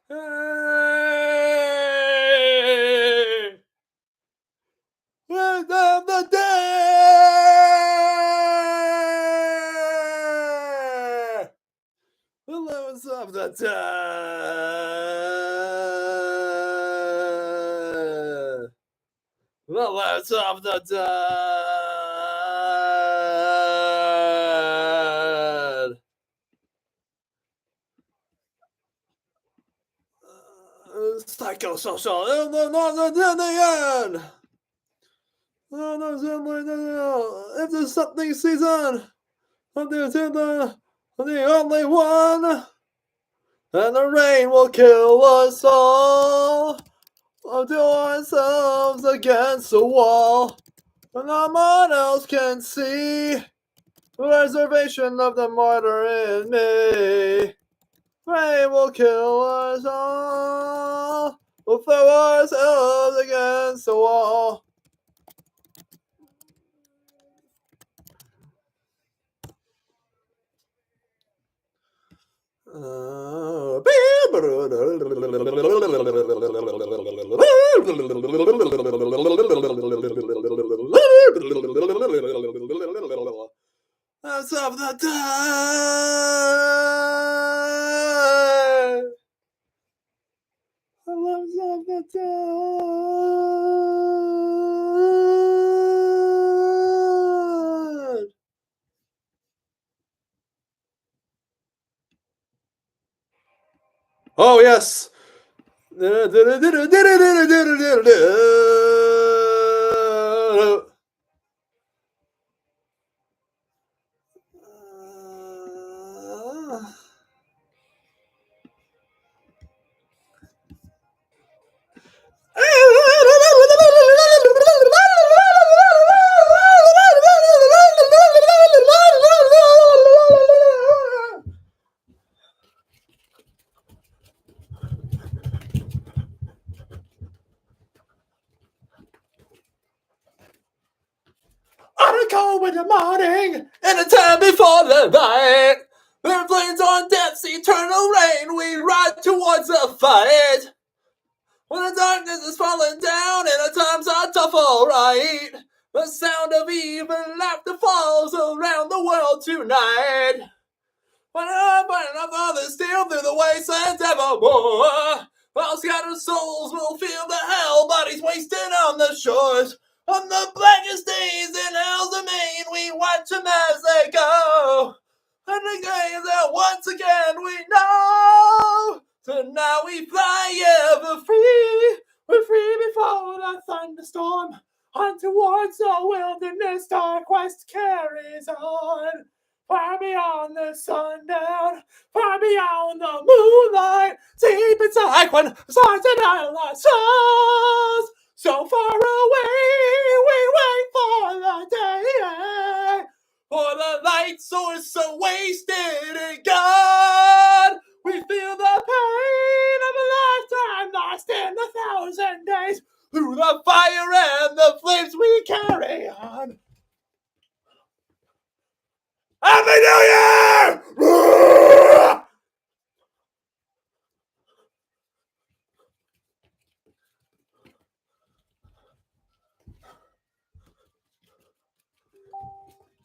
Hey! End of the day! The lowest of the day! The lowest of the day! Psychosocial illness in the end! If there's something season, there's in the only one, and the rain will kill us all. Until ourselves against the wall, and no one else can see the reservation of the martyr in me. Rain will kill us all. We'll throw ourselves against the wall. That's of the day. Loves of the day. Oh yes. On a cold winter morning, in the time before the night, airplanes on death's eternal rain, we ride towards the fight. When the darkness is falling down and the times are tough, alright, the sound of even laughter falls around the world tonight. When I'm burning up all the steel through the wastelands evermore, all scattered souls will feel the hell, bodies wasted on the shores. On the blackest days in hell's domain, we watch them as they go. And the days that once again we know. So now we fly ever free. We're free before the thunderstorm. On towards the wilderness, our quest carries on. Far beyond the sundown, far beyond the moonlight, deep inside when the stars and our souls. So far away, we wait for the day, for the light source so wasted and gone. We feel the pain of a lifetime lost in 1,000 days. Through the fire and the flames we carry on. Happy New Year!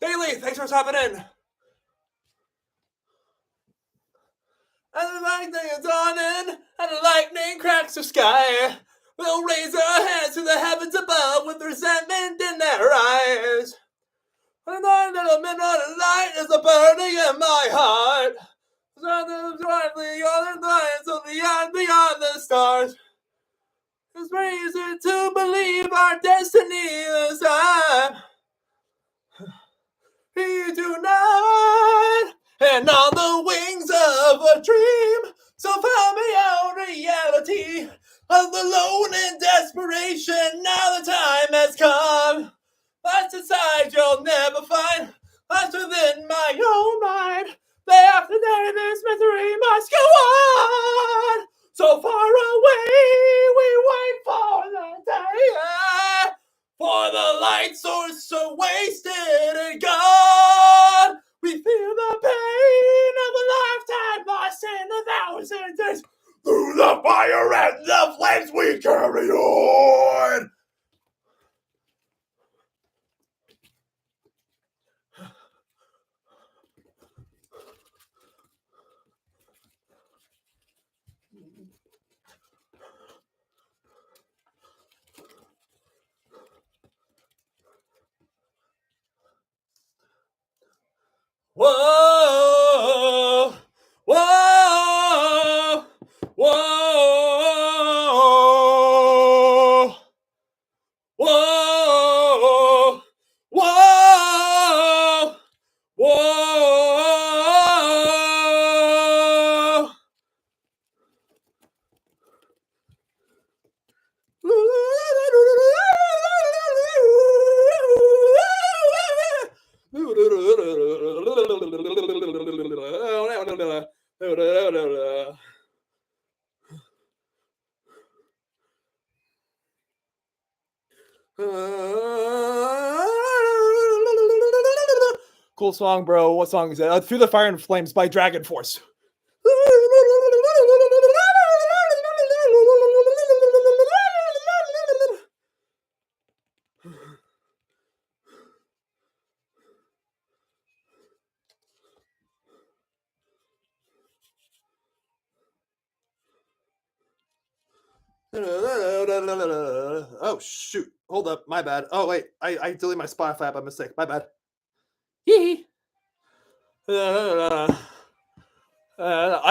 Daily, thanks for stopping in. And the lightning is dawning, and the lightning cracks the sky. We'll raise our hands to the heavens above with resentment in their eyes. And the little midnight light is a burning in my heart. Something brightly on the lines of beyond the stars. It's reason to believe our destiny is time. Here tonight, and on the wings of a dream, so far beyond reality, of the lone and desperation, now the time has come. That's inside you'll never find, that's within my own mind. the day this misery must go on. So far away, we wait for the day, for the light source so wasted and gone. We feel the pain of a lifetime lost in 1,000 days. Through the fire and the flames we carry on. Whoa, whoa, whoa, whoa, whoa, whoa. Cool song, bro. What song is it? Through the Fire and Flames by Dragon Force. Oh shoot! Hold up, my bad. Oh wait, I deleted my Spotify by mistake. My bad. Hee. I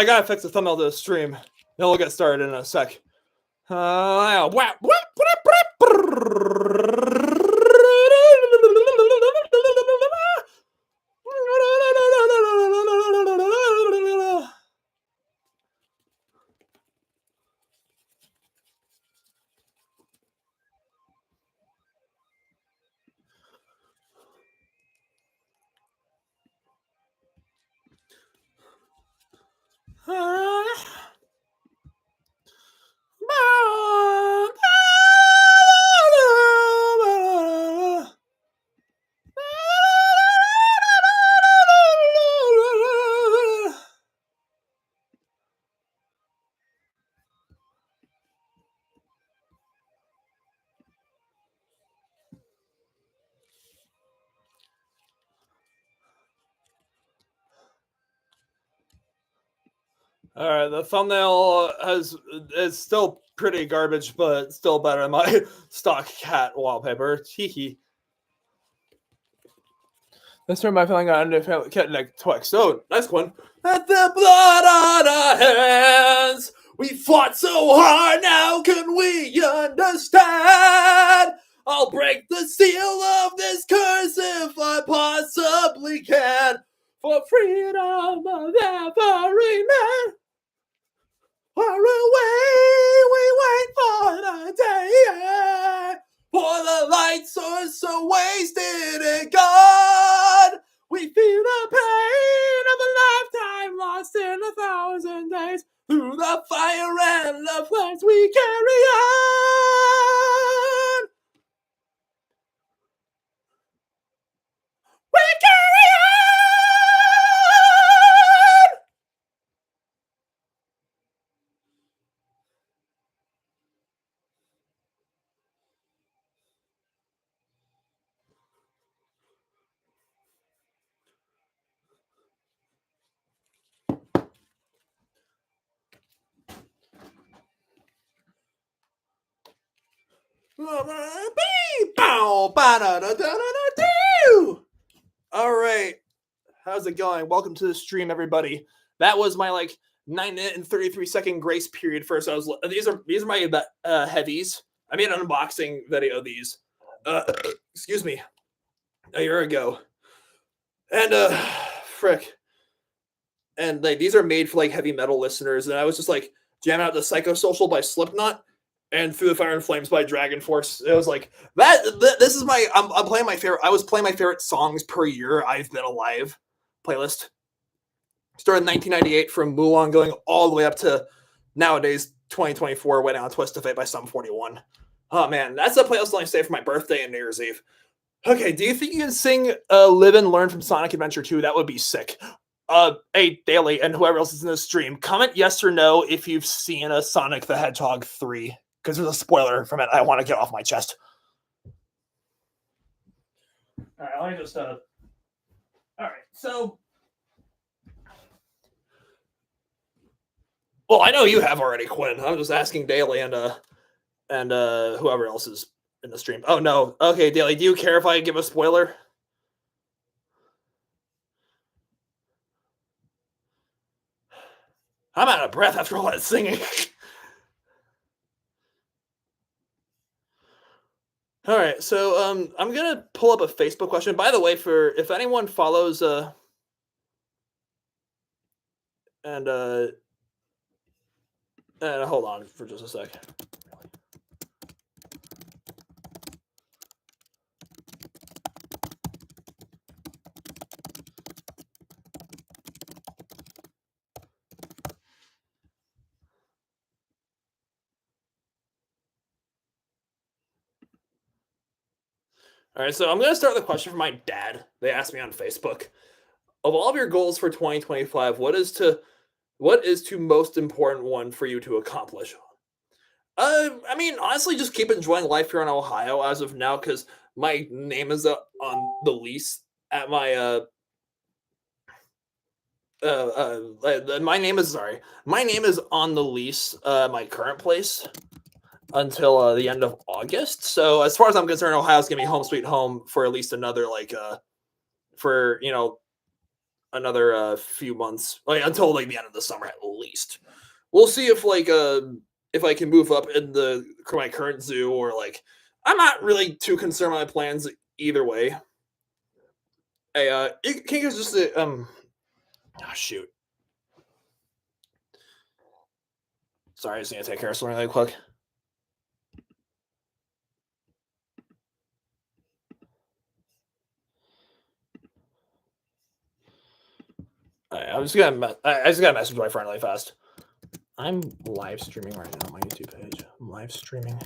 gotta fix the thumbnail to the stream. Then we'll get started in a sec. All right, the thumbnail is still pretty garbage, but still better than my stock cat wallpaper. Teehee. This time I feeling I understand cat like twice. So nice one. At the blood on our hands, we fought so hard. Now can we understand? I'll break the seal of this curse if I possibly can. For freedom of every man. Far away, we wait for the day, for the light source so wasted and gone. We feel the pain of a lifetime lost in 1,000 days. Through the fire and the flames we carry on. We carry on. All right, how's it going? Welcome to the stream, everybody. That was my 9-minute and 33-second grace period. First, these are my heavies. I made an unboxing video of these. Excuse me, a year ago, and frick, and these are made for heavy metal listeners. And I was just jamming out the Psychosocial by Slipknot and Through the Fire and Flames by Dragon Force. It was that. This is my. I'm playing my favorite. I was playing my favorite songs per year I've been alive playlist. Started in 1998 from Mulan, going all the way up to nowadays 2024, waiting on Twist of Fate by Sum 41. Oh man, that's a playlist I only saved for my birthday and New Year's Eve. Okay, do you think you can sing Live and Learn from Sonic Adventure 2? That would be sick. Hey, Daily, and whoever else is in the stream, comment yes or no if you've seen a Sonic the Hedgehog 3, because there's a spoiler from it I want to get off my chest. All right, let me just, all right, so... Well, I know you have already, Quinn. I'm just asking Daily and whoever else is in the stream. Oh, no. Okay, Daily, do you care if I give a spoiler? I'm out of breath after all that singing. All right, so I'm gonna pull up a Facebook question. By the way, for if anyone follows and hold on for just a sec. All right, so I'm going to start with a question from my dad. They asked me on Facebook. Of all of your goals for 2025, what is to most important one for you to accomplish? I mean, honestly, just keep enjoying life here in Ohio as of now, because my name is on the lease at my my name is on the lease my current place until the end of August. So as far as I'm concerned, Ohio's gonna be home sweet home for at least another for another few months, like until like the end of the summer at least. We'll see if if I can move up in my current zoo, or like I'm not really too concerned with my plans either way. Hey, can you just oh shoot. Sorry, I just need to take care of something really quick. I just got a message to my friend really fast. I'm live streaming right now on my YouTube page. I'm live streaming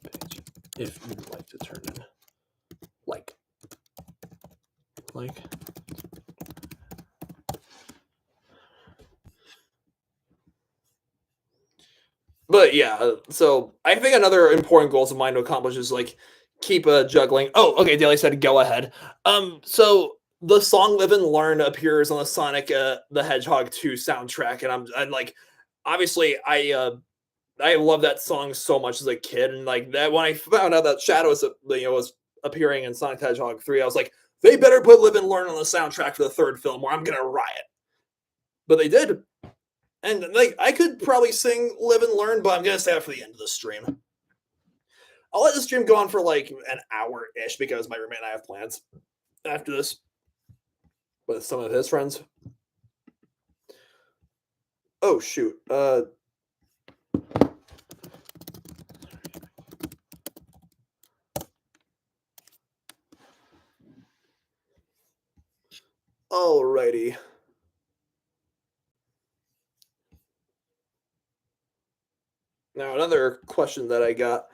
page. If you'd like to turn in like. But yeah, so I think another important goal of mine to accomplish is like keep juggling. Oh, okay. Daly said go ahead. So the song "Live and Learn" appears on the Sonic the Hedgehog 2 soundtrack, and I'm like, obviously I love that song so much as a kid, and like that when I found out that Shadow was appearing in Sonic the Hedgehog 3, I was like, they better put "Live and Learn" on the soundtrack for the third film, or I'm gonna riot. But they did. And like I could probably sing "Live and Learn," but I'm gonna save it for the end of the stream. I'll let the stream go on for like an hour-ish because my roommate and I have plans after this with some of his friends. Oh shoot. Alrighty. Now another question that I got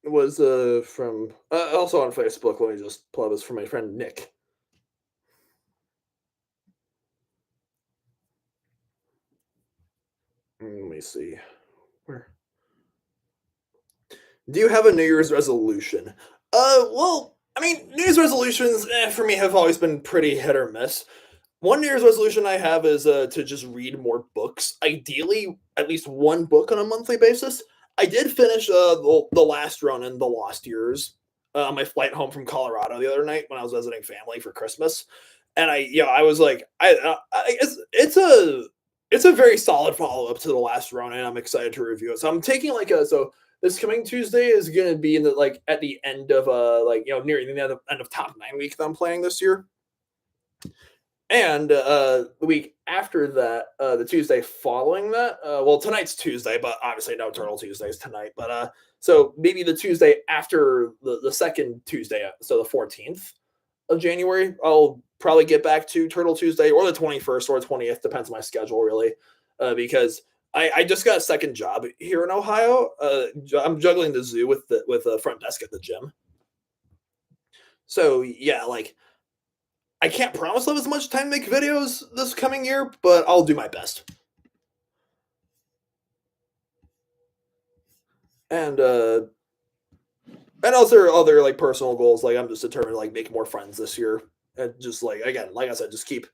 was from also on Facebook. Let me just pull up this from my friend Nick. Let me see. Where? Do you have a New Year's resolution? Well, I mean, New Year's resolutions for me have always been pretty hit or miss. One New Year's resolution I have is to just read more books. Ideally, at least one book on a monthly basis. I did finish the last run in The Lost Years on my flight home from Colorado the other night when I was visiting family for Christmas, and I was like, it's a very solid follow up to the last run, and I'm excited to review it. So I'm taking so this coming Tuesday is going to be in at the end of near the end of top 9 week that I'm playing this year. And the week after that, the Tuesday following that, well, tonight's Tuesday, but obviously no Turtle Tuesdays tonight. But so maybe the Tuesday after the second Tuesday, so the 14th, of January, I'll probably get back to Turtle Tuesday or the 21st or 20th, depends on my schedule really, because I just got a second job here in Ohio. I'm juggling the zoo with the front desk at the gym. So yeah, like I can't promise I'll have as much time to make videos this coming year, but I'll do my best. And also other like personal goals. Like I'm just determined to like make more friends this year, and just like again, like I said, just keep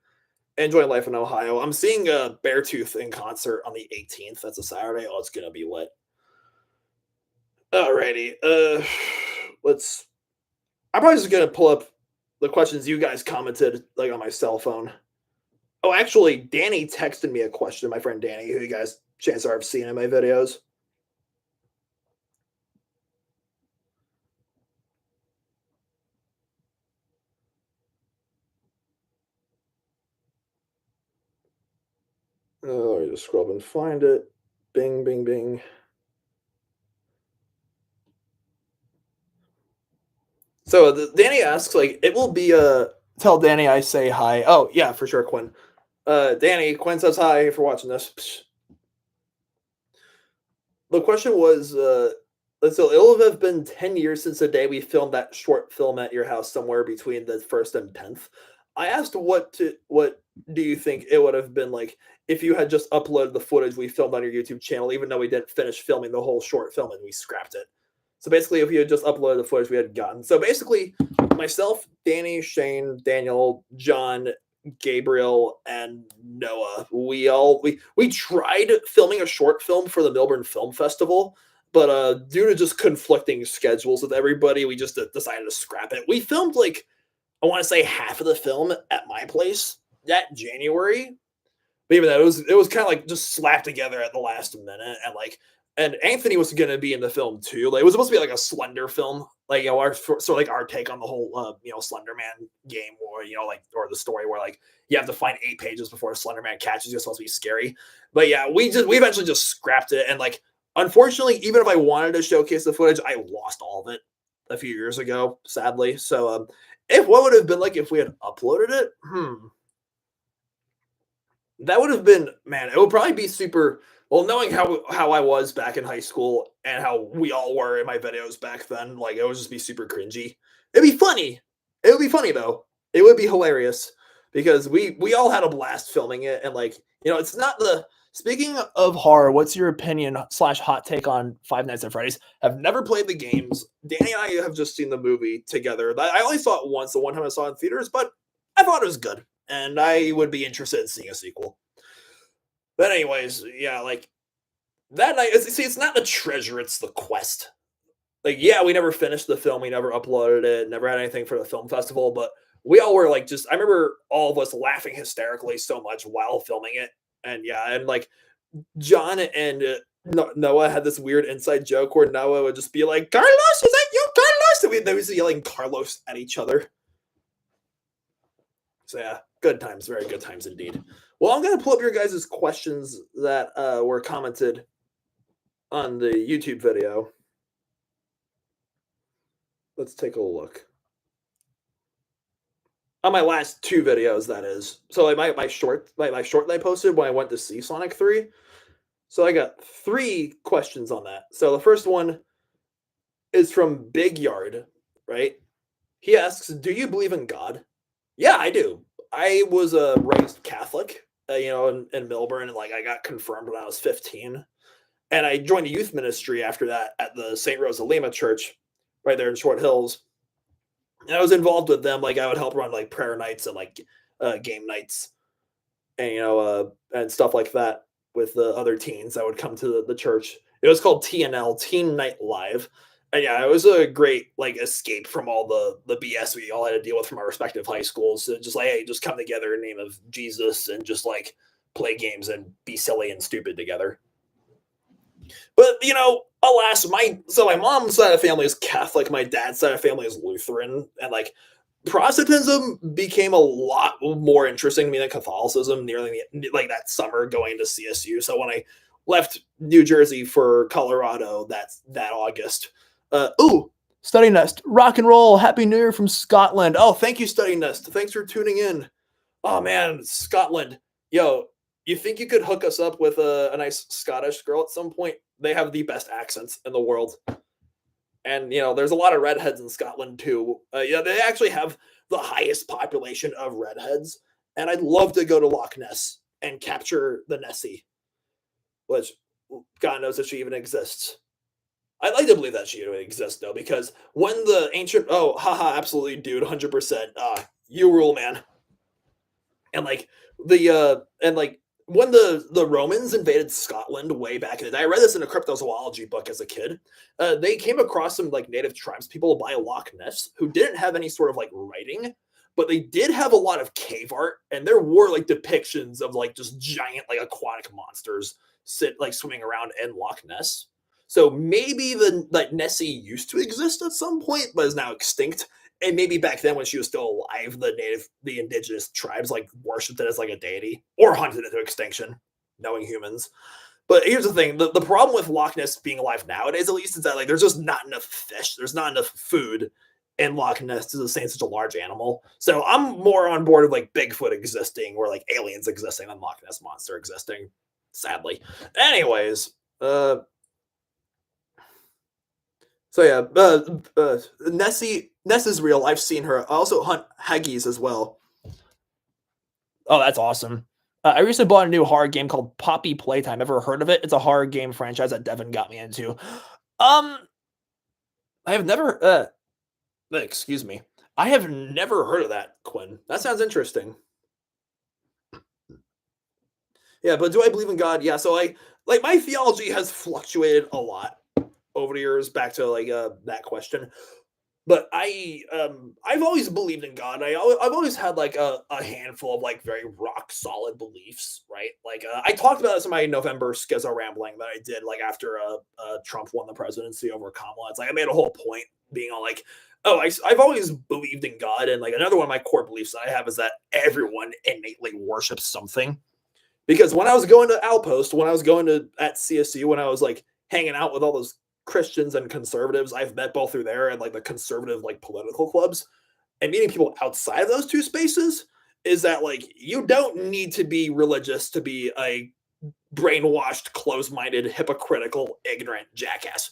enjoying life in Ohio. I'm seeing Beartooth in concert on the 18th. That's a Saturday. Oh, it's gonna be lit. Alrighty. Let's. I'm probably just gonna pull up the questions you guys commented like on my cell phone. Oh, actually, Danny texted me a question. My friend Danny, who you guys chances are have seen in my videos. Oh, I just scrub and find it. Bing, bing, bing. So Danny asks, like, it will be a tell Danny I say hi. Oh yeah, for sure, Quinn. Danny, Quinn says hi for watching this. Psh. The question was, so it'll have been 10 years since the day we filmed that short film at your house, somewhere between the 1st and 10th. I asked what do you think it would have been like if you had just uploaded the footage we filmed on your YouTube channel, even though we didn't finish filming the whole short film and we scrapped it. So basically, if you had just uploaded the footage we had gotten. So basically, myself, Danny, Shane, Daniel, John, Gabriel, and Noah, we tried filming a short film for the Melbourne Film Festival, but due to just conflicting schedules with everybody, we just decided to scrap it. We filmed like I want to say half of the film at my place that January, but even that it was kind of like just slapped together at the last minute, and Anthony was going to be in the film too. Like it was supposed to be like a Slender film, like our like our take on the whole Slender Man game, or or the story where like you have to find 8 pages before Slender Man catches you. It's supposed to be scary, but yeah, we eventually just scrapped it, and like unfortunately, even if I wanted to showcase the footage, I lost all of it a few years ago, sadly. So if what would have been like if we had uploaded it, that would have been, man, it would probably be super well, knowing how I was back in high school and how we all were in my videos back then, like it would just be super cringy. It'd be funny. It would be funny though. It would be hilarious because we all had a blast filming it, and like, it's not the speaking of horror, what's your opinion slash hot take on Five Nights at Freddy's? I've never played the games. Danny and I have just seen the movie together. I only saw it once, the one time I saw it in theaters, but I thought it was good, and I would be interested in seeing a sequel. But anyways, yeah, like that night. See, it's not the treasure; it's the quest. Like, yeah, we never finished the film, we never uploaded it, never had anything for the film festival, but we all were like, just I remember all of us laughing hysterically so much while filming it, and yeah, and like John and Noah had this weird inside joke where Noah would just be like, "Carlos, is that you, Carlos?" And they was yelling Carlos at each other. So yeah, good times, very good times indeed. Well, I'm gonna pull up your guys' questions that were commented on the YouTube video. Let's take a look. On my last two videos, that is. So like my short that I posted when I went to see Sonic 3. So I got 3 questions on that. So the first one is from Big Yard, right? He asks, "Do you believe in God?" Yeah, I do. I was raised Catholic, in Melbourne, and like I got confirmed when I was 15, and I joined a youth ministry after that at the St. Rosa Lima Church, right there in Short Hills. And I was involved with them. Like I would help run like prayer nights and like game nights, and and stuff like that with the other teens that would come to the church. It was called TNL, Teen Night Live. And yeah, it was a great like escape from all the BS we all had to deal with from our respective high schools. So just like, hey, just come together in the name of Jesus and just like play games and be silly and stupid together. But alas, my mom's side of the family is Catholic, my dad's side of the family is Lutheran, and like Protestantism became a lot more interesting to me than Catholicism nearly like that summer going to CSU. So when I left New Jersey for Colorado that August, ooh, Study Nest, rock and roll, happy new year from Scotland. Oh, thank you, Study Nest. Thanks for tuning in. Oh man, Scotland. Yo, you think you could hook us up with a nice Scottish girl at some point? They have the best accents in the world. And there's a lot of redheads in Scotland too. Yeah, they actually have the highest population of redheads. And I'd love to go to Loch Ness and capture the Nessie, which God knows if she even exists. I'd like to believe that she even exists though, because when the ancient absolutely, dude, 100%. You rule, man. And like when the Romans invaded Scotland way back in the day, I read this in a cryptozoology book as a kid. They came across some like native tribes people by Loch Ness who didn't have any sort of like writing, but they did have a lot of cave art, and there were like depictions of like just giant like aquatic monsters swimming around in Loch Ness. So maybe the like Nessie used to exist at some point, but is now extinct. And maybe back then when she was still alive, the indigenous tribes like worshipped it as like a deity or hunted it to extinction, knowing humans. But here's the thing: the problem with Loch Ness being alive nowadays, at least, is that like there's just not enough fish, there's not enough food in Loch Ness to sustain such a large animal. So I'm more on board with like Bigfoot existing or like aliens existing than Loch Ness monster existing. Sadly. Anyways, so yeah, Ness is real. I've seen her. I also hunt haggies as well. Oh, that's awesome. I recently bought a new horror game called Poppy Playtime. Ever heard of it? It's a horror game franchise that Devin got me into. I have never. Excuse me. I have never heard of that, Quinn. That sounds interesting. Yeah, but do I believe in God? Yeah. So my theology has fluctuated a lot over the years. Back to that question. But I've always believed in God. I've always had like a handful of like very rock solid beliefs, right? Like I talked about this in my November schizo rambling that I did like after Trump won the presidency over Kamala. It's like I made a whole point being all like, oh, I've always believed in God, and like another one of my core beliefs that I have is that everyone innately worships something. Because when I was going to Outpost, when I was going to at CSU, when I was like hanging out with all those Christians and conservatives I've met both through there and like the conservative like political clubs, and meeting people outside of those two spaces, is that like you don't need to be religious to be a brainwashed, closed-minded, hypocritical, ignorant jackass.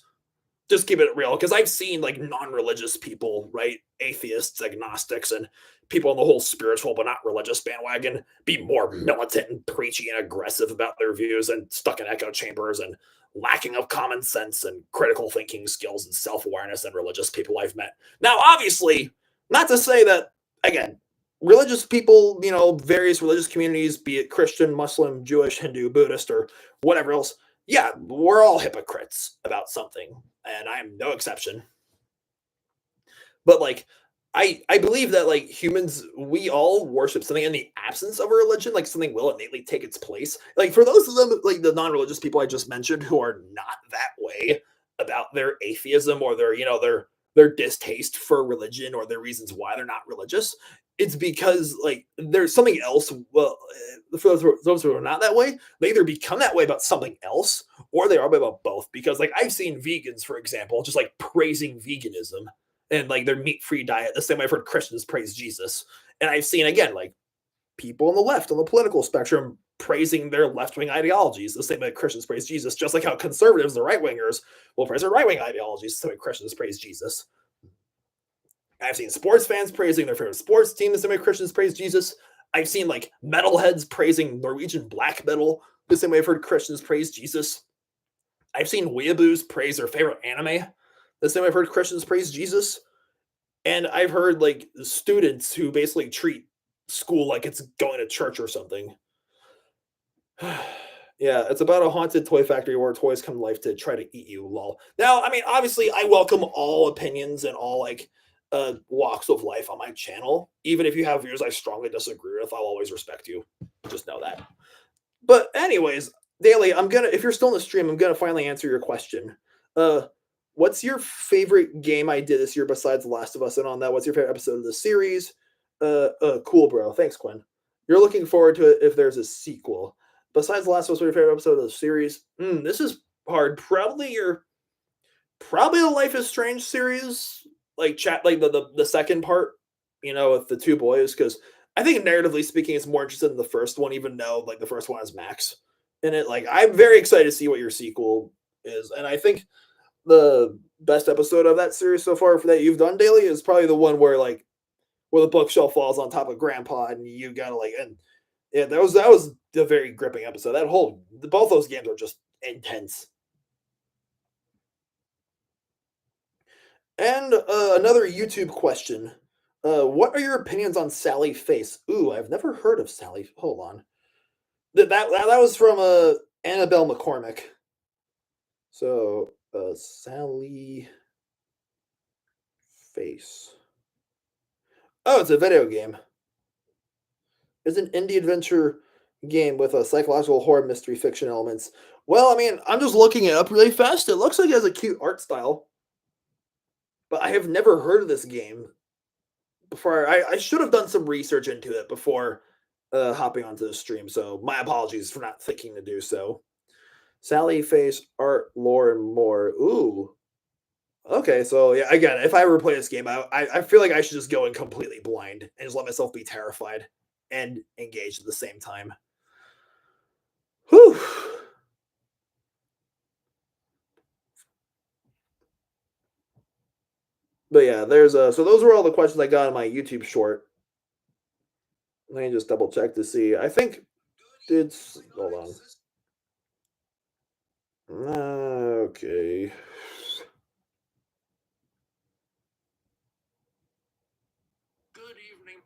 Just keep it real, because I've seen like non-religious people, right, atheists, agnostics, and people on the whole spiritual but not religious bandwagon be more militant and preachy and aggressive about their views and stuck in echo chambers and lacking of common sense and critical thinking skills and self-awareness than religious people I've met. Now, obviously, not to say that, again, religious people, various religious communities, be it Christian, Muslim, Jewish, Hindu, Buddhist, or whatever else, yeah, we're all hypocrites about something, and I am no exception. But like, I believe that like humans, we all worship something in the absence of a religion. Like something will innately take its place. Like for those of them, like the non-religious people I just mentioned, who are not that way about their atheism or their distaste for religion or their reasons why they're not religious, it's because like there's something else. Well, for those who are not that way, they either become that way about something else or they are about both. Because like I've seen vegans, for example, just like praising veganism and like their meat-free diet, the same way I've heard Christians praise Jesus. And I've seen, again, like people on the left, on the political spectrum, praising their left-wing ideologies, the same way Christians praise Jesus, just like how conservatives, the right-wingers, will praise their right-wing ideologies, the same way Christians praise Jesus. I've seen sports fans praising their favorite sports team, the same way Christians praise Jesus. I've seen like metalheads praising Norwegian black metal, the same way I've heard Christians praise Jesus. I've seen weeaboos praise their favorite anime, the same way I've heard Christians praise Jesus. And I've heard like students who basically treat school like it's going to church or something. Yeah, it's about a haunted toy factory where toys come to life to try to eat you, lol. Now, I mean, obviously, I welcome all opinions and all like walks of life on my channel. Even if you have views I strongly disagree with, I'll always respect you. Just know that. But anyways, Daily, if you're still in the stream, I'm gonna finally answer your question. What's your favorite game I did this year besides The Last of Us? And on that, what's your favorite episode of the series? Cool, bro. Thanks, Quinn. You're looking forward to it if there's a sequel. Besides The Last of Us, what's your favorite episode of the series? This is hard. Probably the Life is Strange series like chat like the second part, with the two boys, because I think narratively speaking, it's more interested in the first one, even though like the first one has Max in it. Like I'm very excited to see what your sequel is, and I think the best episode of that series so far for that you've done daily is probably the one where the bookshelf falls on top of Grandpa and you gotta like and yeah, that was a very gripping episode. That whole both those games are just intense. And another YouTube question. What are your opinions on Sally Face? Ooh, I've never heard of Sally. Hold on. That was from Annabelle McCormick. So Sally Face. Oh, it's a video game. It's an indie adventure game with a psychological horror mystery fiction elements. Well, I mean, I'm just looking it up really fast. It looks like it has a cute art style, but I have never heard of this game before. I should have done some research into it before hopping onto the stream. So my apologies for not thinking to do so. Sally Face art lore and more. Ooh. Okay, so yeah, again, if I ever play this game, I feel like I should just go in completely blind and just let myself be terrified and engaged at the same time. Whew. But yeah, there's so those were all the questions I got in my YouTube short. Let me just double check to see. I think it's hold on. Okay. Good evening.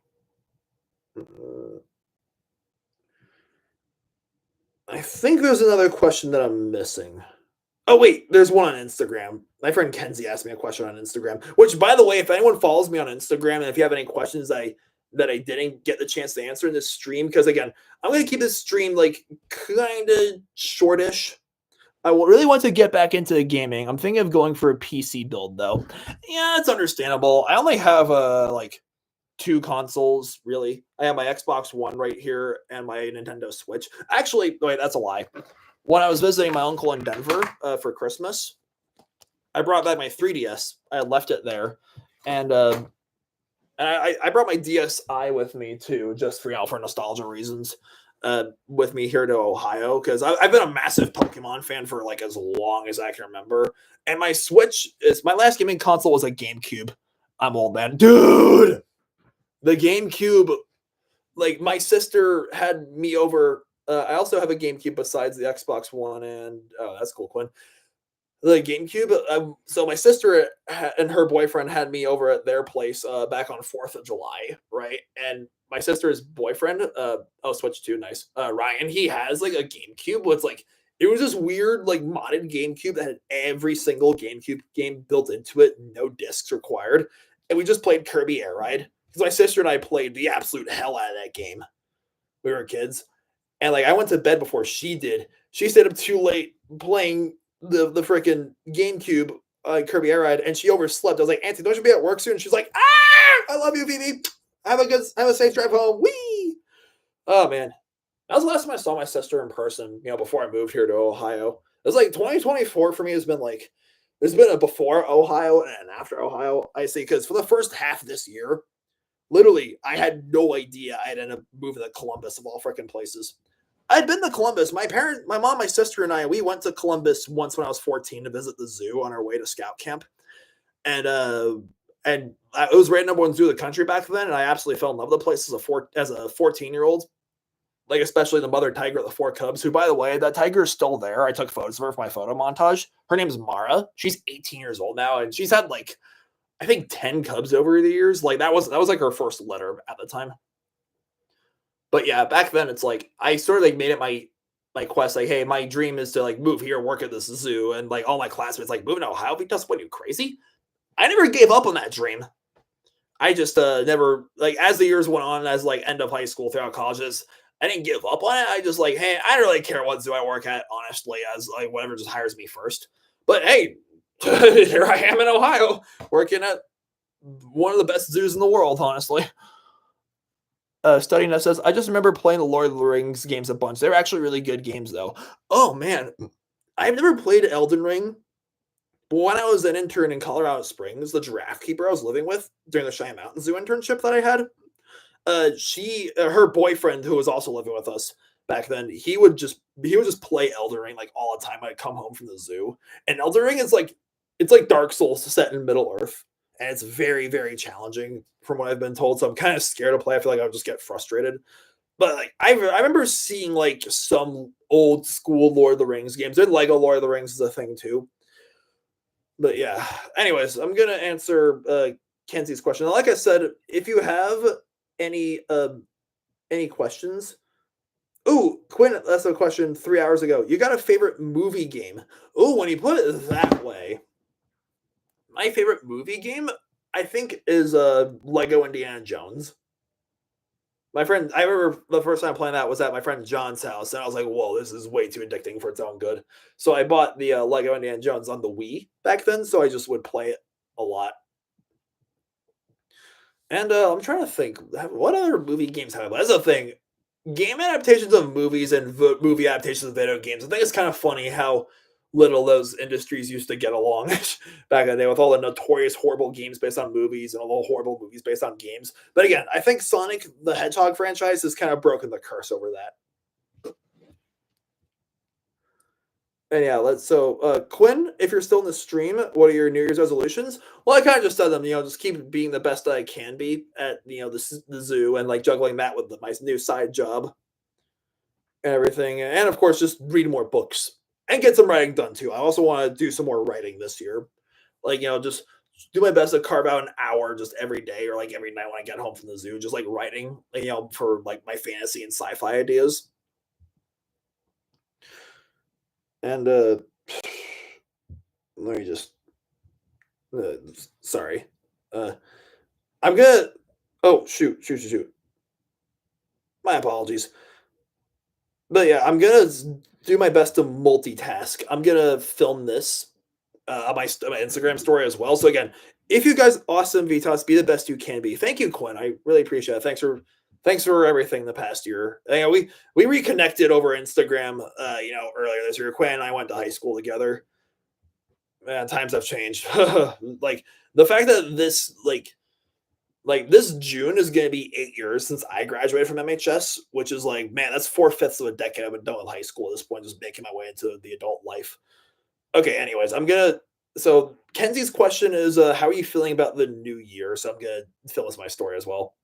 I think there's another question that I'm missing. Oh wait, there's one on Instagram. My friend Kenzie asked me a question on Instagram. Which, by the way, if anyone follows me on Instagram and if you have any questions that I didn't get the chance to answer in this stream, because again, I'm gonna keep this stream like kind of shortish. I really want to get back into gaming. I'm thinking of going for a PC build though. Yeah, it's understandable. I only have like two consoles really. I have my Xbox One right here and my Nintendo Switch. Actually, wait, that's a lie. When I was visiting my uncle in Denver for Christmas, I brought back my 3DS. I had left it there, and I brought my DSi with me too, just for nostalgia reasons. With me here to Ohio because I've been a massive Pokemon fan for like as long as I can remember. And my Switch is my last gaming console was a GameCube. I'm old man, dude. The GameCube, like my sister had me over. I also have a GameCube besides the Xbox One, and oh, that's cool, Quinn. The GameCube. So my sister and her boyfriend had me over at their place back on 4th of July, right? And my sister's boyfriend, Switch 2, nice. Ryan, he has like a GameCube. What's like it was this weird like modded GameCube that had every single GameCube game built into it, no discs required, and we just played Kirby Air Ride because my sister and I played the absolute hell out of that game. We were kids, and like I went to bed before she did. She stayed up too late playing the freaking GameCube Kirby Air Ride, and she overslept. I was like, Auntie, don't you be at work soon? She's like, I love you, Phoebe. Have a safe drive home. Wee. Oh man, that was the last time I saw my sister in person. Before I moved here to Ohio, it was like 2024 for me. Has been like there's been a before Ohio and an after Ohio. I see because for the first half of this year, literally, I had no idea I'd end up moving to Columbus of all freaking places. I'd been to Columbus. My mom, my sister, and I, we went to Columbus once when I was 14 to visit the zoo on our way to scout camp, and it was right number one zoo of the country back then, and I absolutely fell in love with the place as a 14-year-old. Like especially the mother tiger of the 4 cubs, who, by the way, that tiger is still there. I took photos of her for my photo montage. Her name's Mara. She's 18 years old now, and she's had like I think 10 cubs over the years. Like that was like her first litter at the time. But yeah, back then it's like I sort of like made it my quest. Like, hey, my dream is to like move here, work at this zoo, and like all my classmates like moving to Ohio. Because what, are you crazy? I never gave up on that dream. I just never like as the years went on, as like end of high school throughout colleges, I didn't give up on it. I just like, hey, I don't really care what zoo I work at, honestly, as like whatever just hires me first. But hey, here I am in Ohio working at one of the best zoos in the world, honestly. Studying that says, I just remember playing the Lord of the Rings games a bunch. They were actually really good games, though. Oh man, I've never played Elden Ring, But when I was an intern in Colorado Springs, the giraffe keeper I was living with during the Cheyenne Mountain Zoo internship that I had, her boyfriend who was also living with us back then, he would just play Elden Ring like all the time. I'd come home from the zoo, and Elden Ring is like it's like Dark Souls set in Middle Earth, and it's very very challenging from what I've been told. So I'm kind of scared to play. I feel like I would just get frustrated. But like I remember seeing like some old school Lord of the Rings games. And Lego Lord of the Rings is a thing too. But yeah. Anyways, I'm gonna answer Kenzie's question. Like I said, if you have any any questions, ooh, Quinn, that's a question 3 hours ago. You got a favorite movie game? Ooh, when you put it that way, my favorite movie game, I think, is Lego Indiana Jones. My friend, I remember the first time playing that was at my friend John's house, and I was like, "Whoa, this is way too addicting for its own good." So I bought the Lego Indiana Jones on the Wii back then, so I just would play it a lot. And I'm trying to think, what other movie games have I played? That's the thing. Game adaptations of movies and movie adaptations of video games. I think it's kind of funny how little those industries used to get along back in the day with all the notorious horrible games based on movies and all the horrible movies based on games. But again, I think Sonic the Hedgehog franchise has kind of broken the curse over that. And yeah, Quinn, if you're still in the stream, what are your New Year's resolutions? Well, I kind of just said them, just keep being the best I can be at the zoo and like juggling that with my new side job and everything. And of course, just read more books and get some writing done too. I also want to do some more writing this year. Like, just do my best to carve out an hour just every day or like every night when I get home from the zoo, just like writing, for like my fantasy and sci-fi ideas. And let me just uh, sorry. Uh I'm gonna oh shoot. My apologies. But yeah, I'm gonna do my best to multitask. I'm gonna film this on my Instagram story as well. So again, if you guys awesome Vitas, be the best you can be. Thank you, Quinn. I really appreciate it. Thanks for everything the past year. We reconnected over Instagram. Earlier this year, Quinn and I went to high school together. Man, times have changed. Like the fact that this June is going to be 8 years since I graduated from MHS, which is like, man, that's 4/5 of a decade I've been done with high school at this point, just making my way into the adult life. Okay, anyways, so Kenzie's question is, how are you feeling about the new year? So I'm gonna fill with my story as well.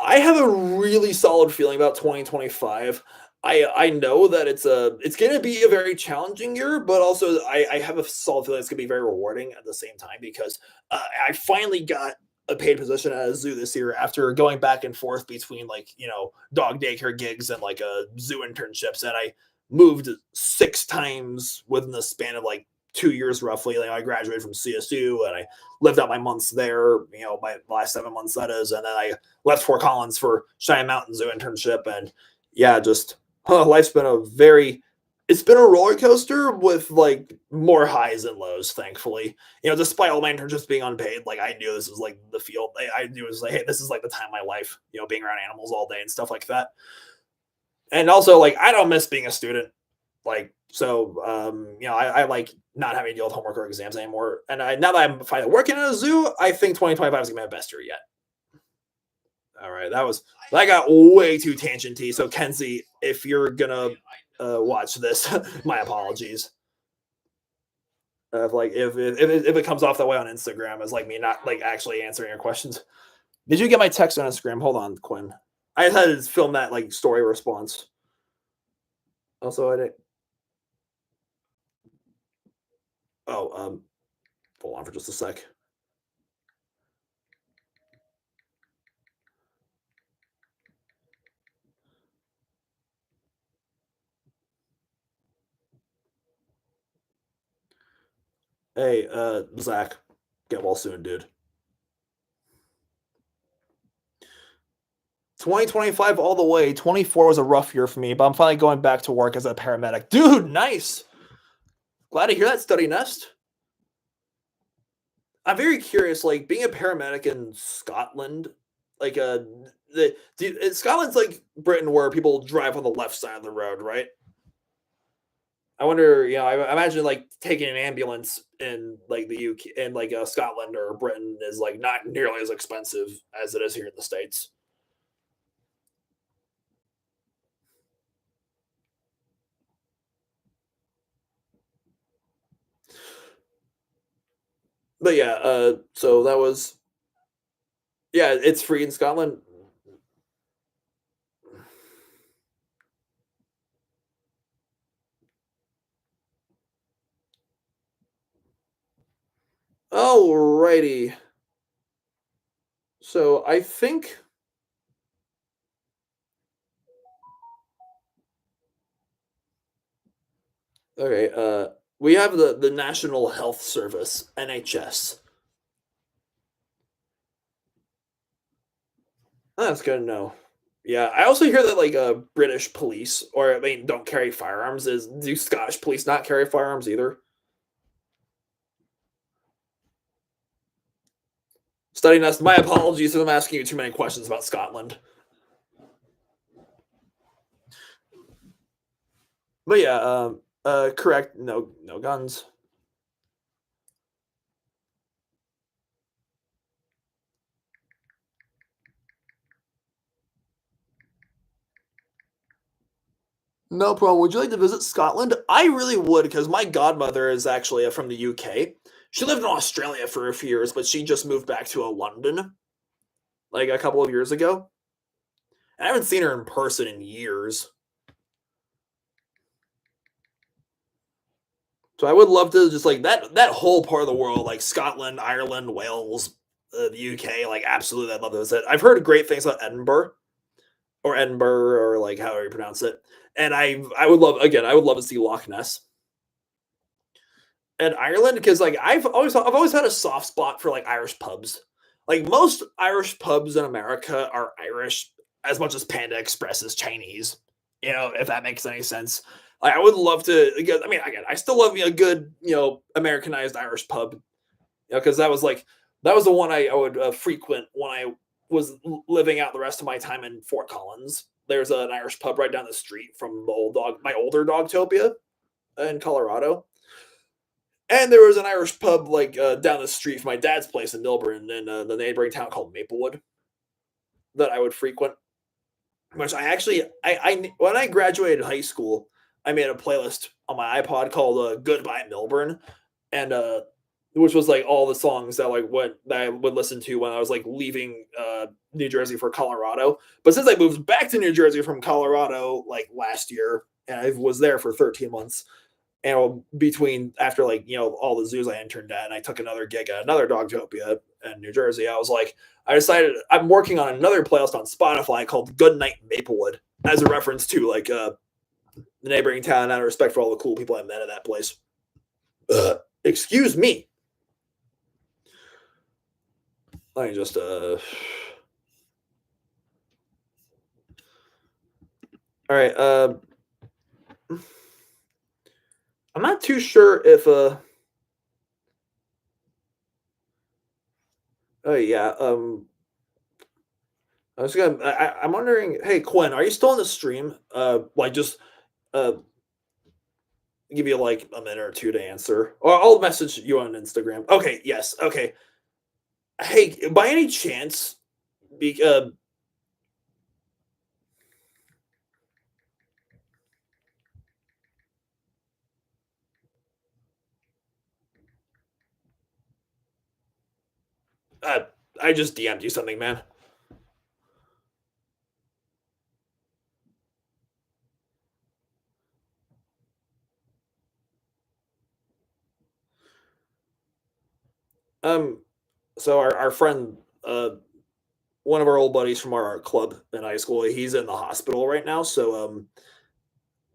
I have a really solid feeling about 2025. I know that it's gonna be a very challenging year, but also I have a solid feeling it's gonna be very rewarding at the same time because I finally got a paid position at a zoo this year after going back and forth between like dog daycare gigs and like zoo internships, and I moved 6 times within the span of like 2 years roughly. Like I graduated from CSU and I lived out my months there, my last 7 months that is, and then I left Fort Collins for Cheyenne Mountain Zoo internship. And yeah, just life's been it's been a roller coaster with like more highs and lows, thankfully. Despite all my internships being unpaid, like I knew this was like the field. I knew it was like, hey, this is like the time of my life, being around animals all day and stuff like that. And also, like, I don't miss being a student. Like, so, I like not having to deal with homework or exams anymore. And now that I'm finally working at a zoo, I think 2025 is gonna be my best year yet. All right, that got way too tangenty. So Kenzie, if you're gonna watch this, my apologies. If it comes off that way on Instagram as like me not like actually answering your questions. Did you get my text on Instagram? Hold on, Quinn. I had to film that like story response. Also, I didn't. Oh, hold on for just a sec. Hey, Zach, get well soon, dude. 2025 all the way. 24 was a rough year for me, but I'm finally going back to work as a paramedic. Dude, nice. Glad to hear that, Study Nest. I'm very curious, like being a paramedic in Scotland, like Scotland's like Britain where people drive on the left side of the road, right? I wonder, I imagine like taking an ambulance in like the UK in like Scotland or Britain is like not nearly as expensive as it is here in the States. But yeah, so that was yeah, it's free in Scotland. Alrighty. So I think okay, we have the National Health Service, NHS. Oh, that's good to know. Yeah, I also hear that like British police, or I mean, don't carry firearms. Is do Scottish police not carry firearms either? Studying us. My apologies if I'm asking you too many questions about Scotland. But yeah, correct. No, no guns. No problem. Would you like to visit Scotland? I really would because my godmother is actually from the UK. She lived in Australia for a few years, but she just moved back to London like a couple of years ago. I haven't seen her in person in years. So I would love to just like that whole part of the world, like Scotland, Ireland, Wales, the UK. Like absolutely, I'd love to visit. I've heard great things about Edinburgh or Edinburgh or like however you pronounce it. And I would love again. I would love to see Loch Ness and Ireland because like I've always had a soft spot for like Irish pubs. Like most Irish pubs in America are Irish as much as Panda Express is Chinese. If that makes any sense. Like I would love to because I mean again, I still love me a good, Americanized Irish pub. Because that was the one I would frequent when I was living out the rest of my time in Fort Collins. There's an Irish pub right down the street from my older Dogtopia in Colorado. And there was an Irish pub like down the street from my dad's place in Milburn in the neighboring town called Maplewood that I would frequent. Which I actually, I when I graduated high school, I made a playlist on my iPod called "Goodbye Milburn," and which was like all the songs that I would listen to when I was like leaving New Jersey for Colorado. But since I moved back to New Jersey from Colorado like last year, and I was there for 13 months, and between after like all the zoos I interned at, and I took another gig at another Dogtopia in New Jersey, I decided I'm working on another playlist on Spotify called "Good Night Maplewood" as a reference to like the neighboring town out of respect for all the cool people I met at that place. Excuse me. Let me just all right. I'm not too sure if oh yeah, I'm wondering, hey Quinn, are you still in the stream? Like just uh give you like a minute or two to answer. Or I'll message you on Instagram. Okay, yes. Okay. Hey, by any chance, be, uh I just DM'd you something, man. Um so our friend one of our old buddies from our art club in high school, he's in the hospital right now. So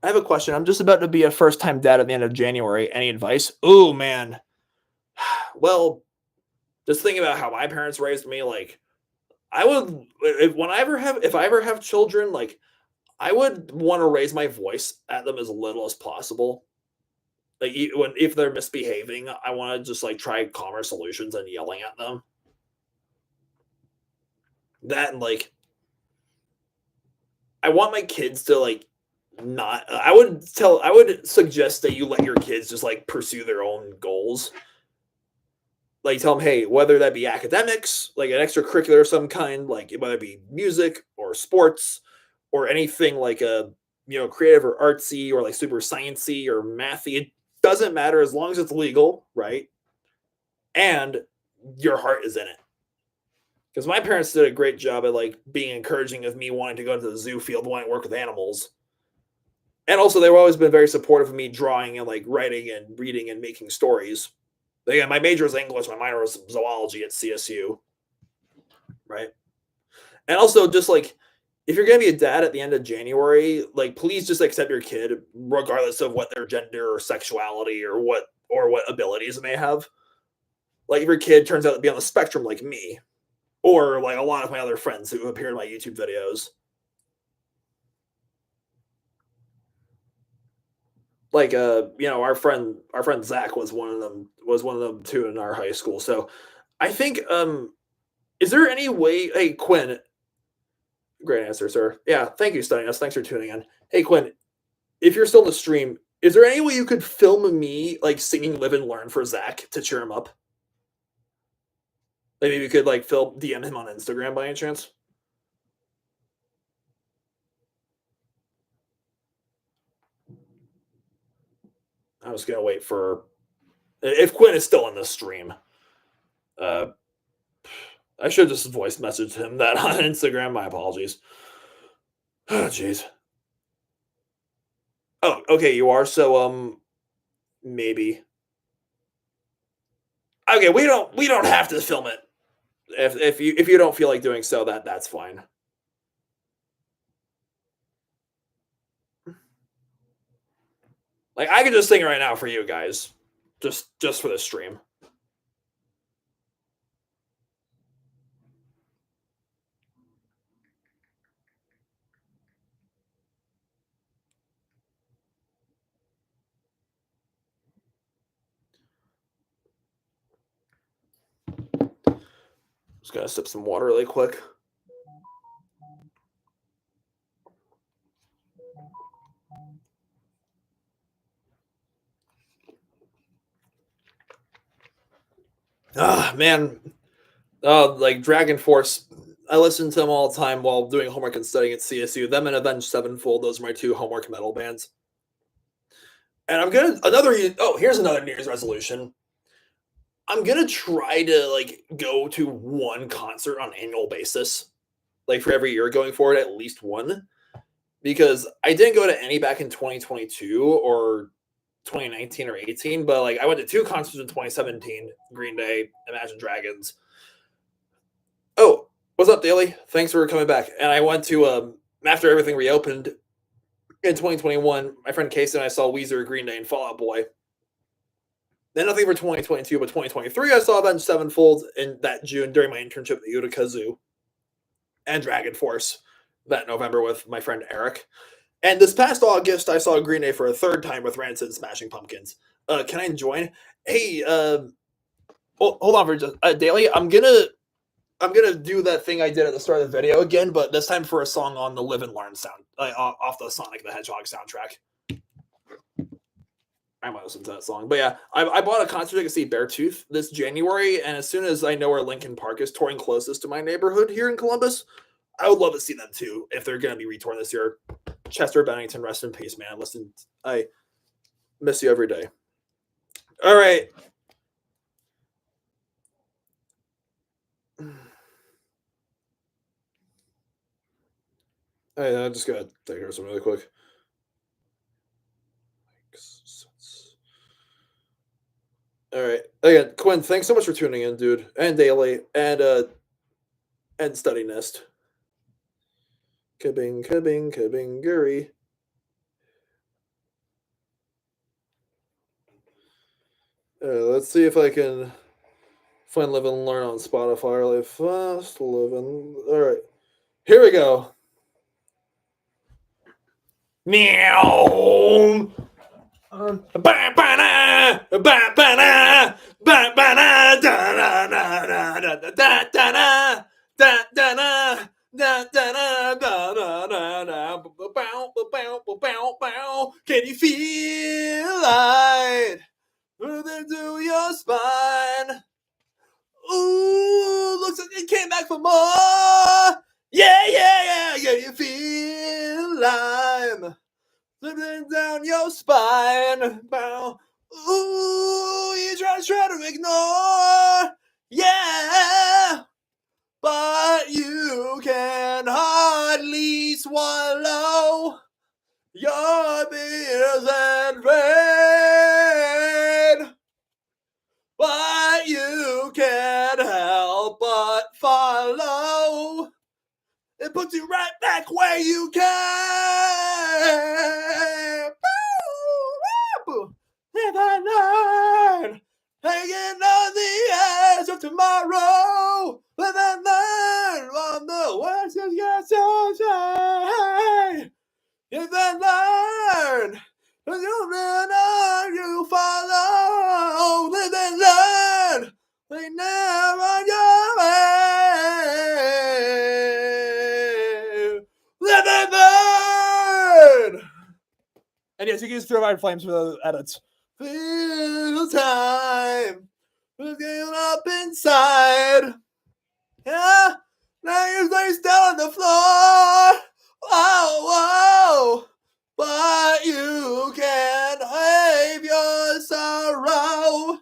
I have a question. I'm just about to be a first time dad at the end of January. Any advice? Oh man. Well, just thinking about how my parents raised me, like I would if I ever have children, like I would want to raise my voice at them as little as possible. Like if they're misbehaving, I want to just like try calmer solutions and yelling at them. That and like I want my kids to like not. I would suggest that you let your kids just like pursue their own goals. Like tell them, hey, whether that be academics, like an extracurricular of some kind, like whether it be music or sports or anything like a creative or artsy or like super sciencey or mathy, it doesn't matter as long as it's legal, right? And your heart is in it. Because my parents did a great job at like being encouraging of me wanting to go into the zoo field, wanting to work with animals. And also they've always been very supportive of me drawing and like writing and reading and making stories. Again, my major was English, my minor was zoology at CSU. Right. And also just like if you're gonna be a dad at the end of January, like please just accept your kid regardless of what their gender or sexuality or what abilities they may have. Like if your kid turns out to be on the spectrum like me, or like a lot of my other friends who appear in my YouTube videos. Like our friend Zach was one of them too in our high school. So I think is there any way, hey Quinn, great answer, sir. Yeah, thank you, studying us. Thanks for tuning in. Hey Quinn, if you're still in the stream, is there any way you could film me like singing Live and Learn for Zach to cheer him up? Like maybe you could like DM him on Instagram by any chance? I was gonna wait for if Quinn is still in the stream. I should just voice message him that on Instagram. My apologies. Oh, jeez. Oh, okay, you are. So, maybe. Okay, we don't have to film it. If you don't feel like doing so, that's fine. Like I could just sing it right now for you guys, just for the stream. Just gonna sip some water really quick. Ah, man. Like Dragon Force. I listen to them all the time while doing homework and studying at CSU. Them and Avenged Sevenfold. Those are my two homework metal bands. And I'm gonna here's another New Year's resolution. I'm gonna try to like go to one concert on an annual basis, like for every year going forward, at least one. Because I didn't go to any back in 2022 or 2019 or 18, but like I went to two concerts in 2017: Green Day, Imagine Dragons. Oh, what's up, Daly? Thanks for coming back. And I went to after everything reopened in 2021. My friend Casey and I saw Weezer, Green Day, and Fall Out Boy. Then nothing for 2022, but 2023 I saw Avenged Sevenfold in that June during my internship at the Utica Zoo, and Dragon Force that November with my friend Eric. And this past August I saw Green Day for a third time with Rancid and Smashing Pumpkins. Can I join? Hey, hold on for just Daily. I'm gonna do that thing I did at the start of the video again, but this time for a song on the Live and Learn sound off the Sonic the Hedgehog soundtrack. I might listen to that song. But yeah, I bought a concert ticket to see Beartooth this January, and as soon as I know where Linkin Park is touring closest to my neighborhood here in Columbus, I would love to see them too if they're going to be retouring this year. Chester Bennington, rest in peace, man. Listen, I miss you every day. All right. All right, I'm just going to take care of something really quick. All right. Again, Quinn, thanks so much for tuning in, dude. And Daily and Study Nest. Kabing, Guri. Let's see if I can find Live and Learn on Spotify really fast. Live and... All right. Here we go. Meow. Can you feel light moving through your spine? Ooh, looks like it came back for more. Yeah. Can you feel lime slipping down your spine? Bow. Ooh, you try to ignore. Yeah, but you can hardly swallow your beers and pain. But you can't help but follow. It puts you right back where you came. Live and learn. Hanging on the edge of tomorrow. Live and learn on the words of your soul. Live and learn. You learn, you follow. Live and learn. They never on your way. Live and learn. And yes, you can use Purified Flames for the edits. Feel time. Looking up inside. Yeah. Now you're face down on the floor. Whoa. But you can't have your sorrow.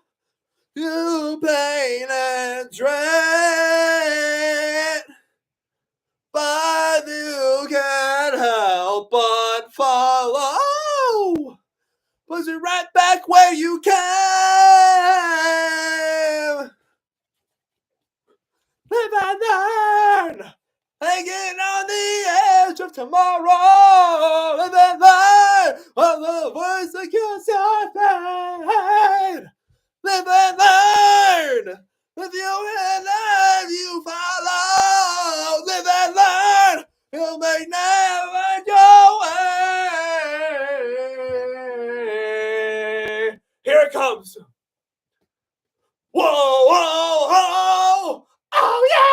You pain and dread. But you can't help but follow. Puts you right back where you came. Live and learn. Hanging on the edge of tomorrow. Live and learn. On the voice that kills your pain. Live and learn. With you and life you follow. Live and learn. You'll make never go away. Here it comes. Whoa. Oh yeah.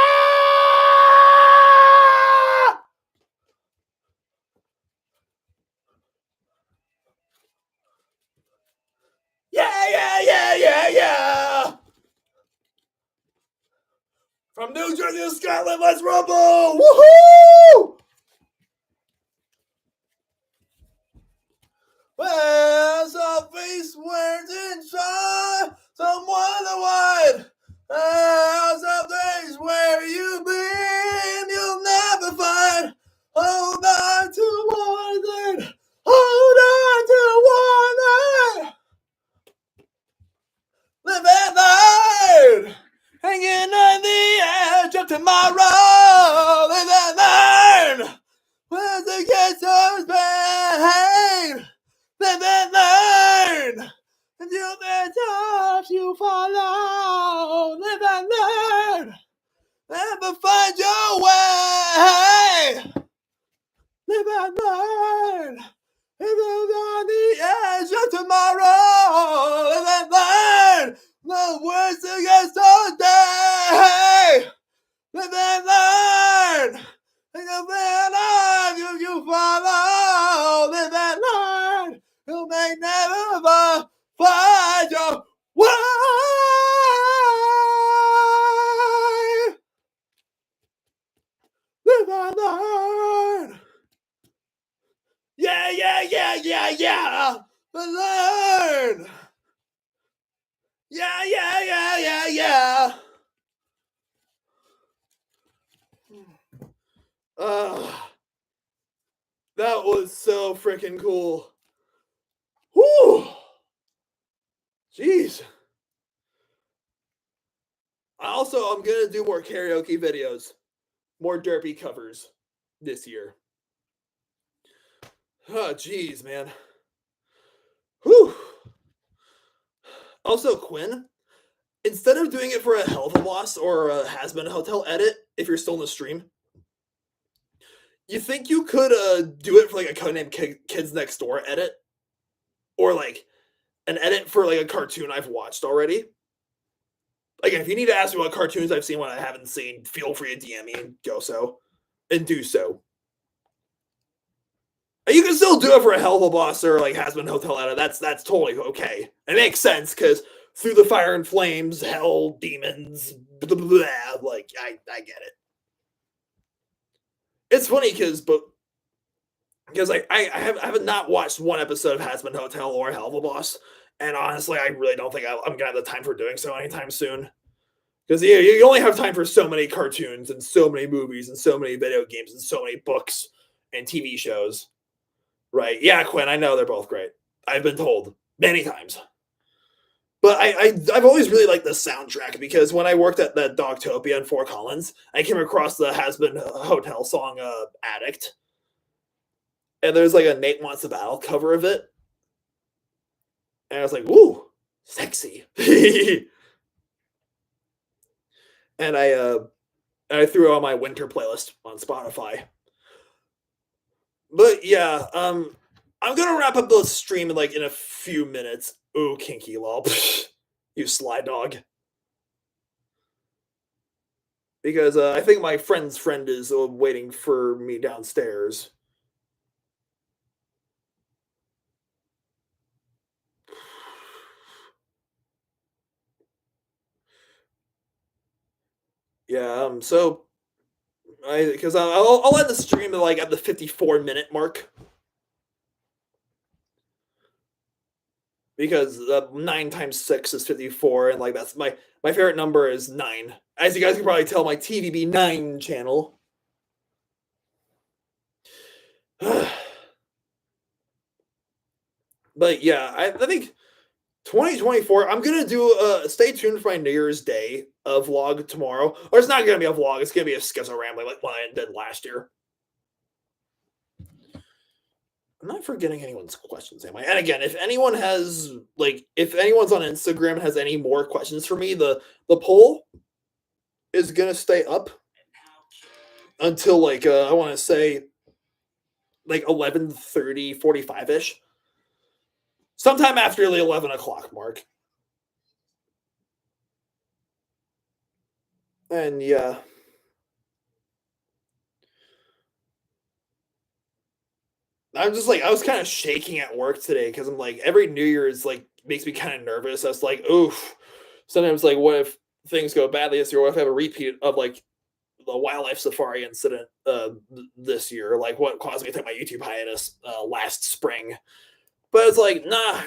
Yeah. From New Jersey to Scotland, let's rumble! Woohoo! Well, some face words inside, some wonder what. Some days where you've been, you'll never find. Hold on to one thing. Hold on to one thing. Live and learn. Hanging on the edge of tomorrow. Live and learn. When the gets pain. Live and learn. Until the top you follow. Live and learn. Never find your way. Live and learn. Live on the edge of tomorrow. Live and learn. The words against all day. Live and learn. Think of the life you follow. Live and learn. You may never find your way. Live and learn. Yeah. But learn. Yeah. That was so freaking cool. Whew. Jeez. I'm gonna do more karaoke videos, more derpy covers this year. Oh, jeez, man. Whew. Also, Quinn, instead of doing it for a Hell of a Boss or a Has Been a Hotel edit, if you're still in the stream, you think you could do it for like a Codename Kids Next Door edit? Or like an edit for like a cartoon I've watched already? Again, if you need to ask me what cartoons I've seen, what I haven't seen, feel free to DM me and do so. You can still do it for a Hell of a Boss or like Has Been Hotel Edit. That's totally okay. It makes sense because through the fire and flames, hell, demons, blah, blah, blah, like I get it. It's funny because like I have not watched one episode of Has Been Hotel or Hell of a Boss, and honestly, I really don't think I'm gonna have the time for doing so anytime soon. Because you only have time for so many cartoons and so many movies and so many video games and so many books and TV shows. Right. Yeah, Quinn, I know they're both great. I've been told many times. But I've always really liked the soundtrack because when I worked at the Dogtopia in Fort Collins, I came across the Has Been Hotel song Addict. And there's like a Nate Wants a Battle cover of it. And I was like, woo, sexy. And I threw it on my winter playlist on Spotify. But yeah, I'm gonna wrap up the stream in a few minutes. Ooh, kinky lol. You sly dog. Because I think my friend's friend is waiting for me downstairs. Yeah, so because I'll end the stream at the 54-minute mark. Because 9 times 6 is 54, and that's my favorite number is 9. As you guys can probably tell, my TVB 9 channel. But yeah, I think 2024, I'm gonna do stay tuned for my New Year's Day vlog tomorrow. Or it's not gonna be a vlog, it's gonna be a schizo rambling like what I did last year. I'm not forgetting anyone's questions, am I? And again, if anyone has if anyone's on Instagram and has any more questions for me, the poll is gonna stay up until I want to say 11:30, 45-ish. Sometime after the 11 o'clock mark. And yeah. I'm just I was kind of shaking at work today because I'm every New Year's makes me kind of nervous. I was like, oof. Sometimes what if things go badly this year? What if I have a repeat of the wildlife safari incident this year? What caused me to take my YouTube hiatus last spring? But it's nah,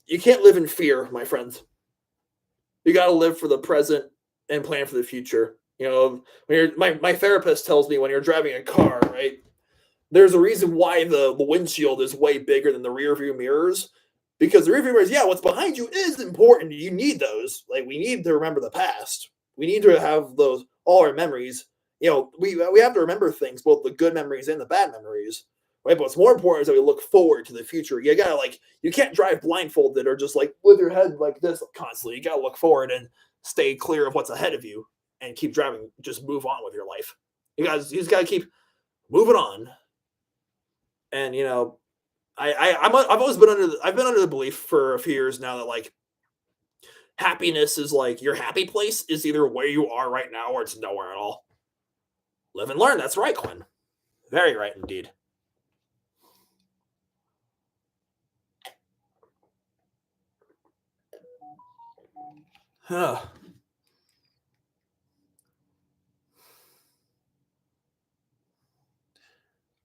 you can't live in fear, my friends. You got to live for the present and plan for the future. You know, when my therapist tells me when you're driving a car, right? There's a reason why the windshield is way bigger than the rear view mirrors, because the rear view mirrors, yeah, what's behind you is important. You need those. We need to remember the past. We need to have those all our memories. You know, we have to remember things, both the good memories and the bad memories, right? But what's more important is that we look forward to the future. You gotta you can't drive blindfolded or just with your head like this constantly. You gotta look forward and stay clear of what's ahead of you and keep driving. Just move on with your life. You just gotta keep moving on. And I've always been I've been under the belief for a few years now that happiness is your happy place is either where you are right now or it's nowhere at all. Live and learn. That's right, Quinn. Very right indeed. Huh.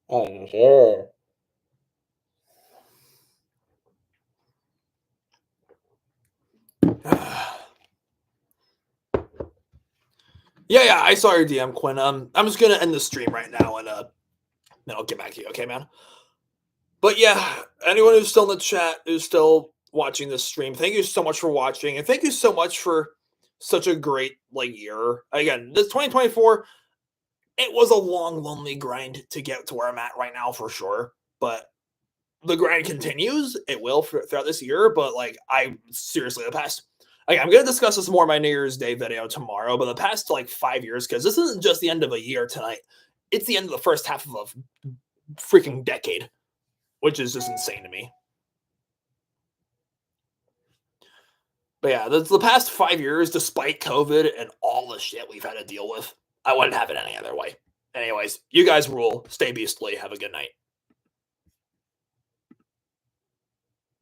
Oh, sure. Yeah, I saw your DM, Quinn. I'm just gonna end the stream right now and then I'll get back to you, okay, man? But yeah, anyone who's still in the chat, who's still watching this stream, thank you so much for watching, and thank you so much for such a great year. Again, this 2024, it was a long, lonely grind to get to where I'm at right now for sure. But the grind continues. It will throughout this year. But I seriously, the past, I'm going to discuss this more in my New Year's Day video tomorrow. But the past 5 years, because this isn't just the end of a year tonight, it's the end of the first half of a freaking decade, which is just insane to me. But yeah, the past 5 years, despite COVID and all the shit we've had to deal with, I wouldn't have it any other way. Anyways, you guys rule. Stay beastly. Have a good night.